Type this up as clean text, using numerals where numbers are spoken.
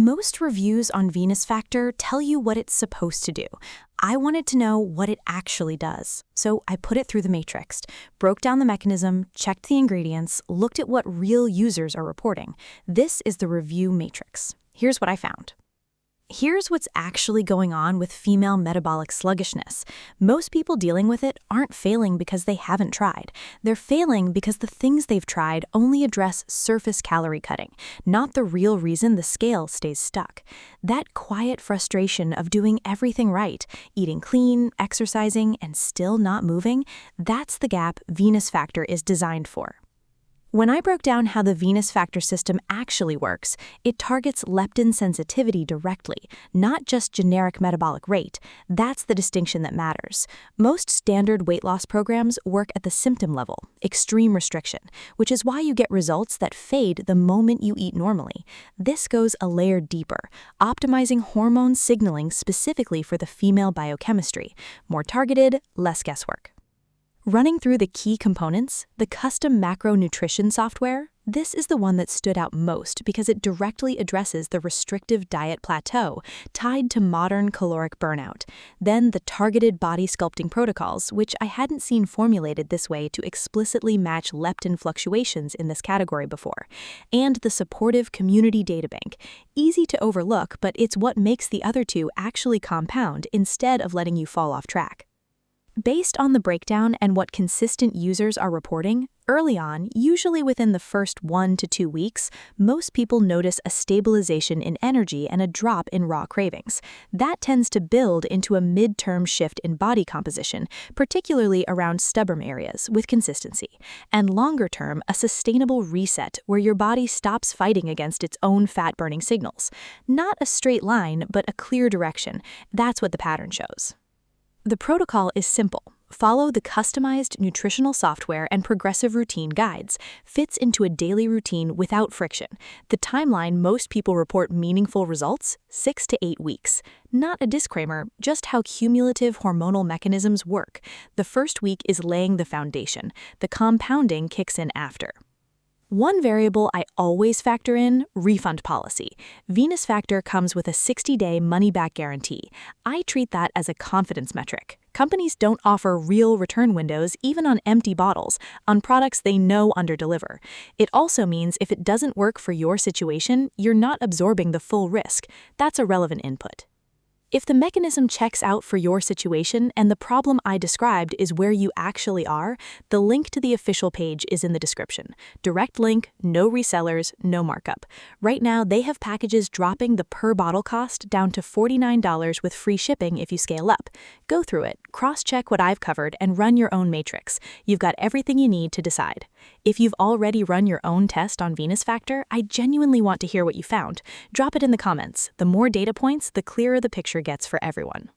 Most reviews on Venus Factor tell you what it's supposed to do. I wanted to know what it actually does, so I put it through the matrix, broke down the mechanism, checked the ingredients, looked at what real users are reporting. This is the review matrix. Here's what I found. Here's what's actually going on with female metabolic sluggishness. Most people dealing with it aren't failing because they haven't tried. They're failing because the things they've tried only address surface calorie cutting, not the real reason the scale stays stuck. That quiet frustration of doing everything right, eating clean, exercising, and still not moving, that's the gap Venus Factor is designed for. When I broke down how the Venus Factor system actually works, it targets leptin sensitivity directly, not just generic metabolic rate. That's the distinction that matters. Most standard weight loss programs work at the symptom level, extreme restriction, which is why you get results that fade the moment you eat normally. This goes a layer deeper, optimizing hormone signaling specifically for the female biochemistry. More targeted, less guesswork. Running through the key components, the custom macronutrition software, this is the one that stood out most because it directly addresses the restrictive diet plateau tied to modern caloric burnout. Then the targeted body sculpting protocols, which I hadn't seen formulated this way to explicitly match leptin fluctuations in this category before. And the supportive community databank. Easy to overlook, but it's what makes the other two actually compound instead of letting you fall off track. Based on the breakdown and what consistent users are reporting, early on, usually within the first 1 to 2 weeks, most people notice a stabilization in energy and a drop in raw cravings. That tends to build into a mid-term shift in body composition, particularly around stubborn areas, with consistency. And longer term, a sustainable reset where your body stops fighting against its own fat-burning signals. Not a straight line, but a clear direction. That's what the pattern shows. The protocol is simple. Follow the customized nutritional software and progressive routine guides. Fits into a daily routine without friction. The timeline most people report meaningful results, 6 to 8 weeks. Not a disclaimer, just how cumulative hormonal mechanisms work. The first week is laying the foundation. The compounding kicks in after. One variable I always factor in, refund policy. Venus Factor comes with a 60-day money-back guarantee. I treat that as a confidence metric. Companies don't offer real return windows even on empty bottles, on products they know underdeliver. It also means if it doesn't work for your situation, you're not absorbing the full risk. That's a relevant input. If the mechanism checks out for your situation and the problem I described is where you actually are, the link to the official page is in the description. Direct link, no resellers, no markup. Right now, they have packages dropping the per bottle cost down to $49 with free shipping if you scale up. Go through it, cross-check what I've covered, and run your own matrix. You've got everything you need to decide. If you've already run your own test on Venus Factor, I genuinely want to hear what you found. Drop it in the comments. The more data points, the clearer the picture gets for everyone.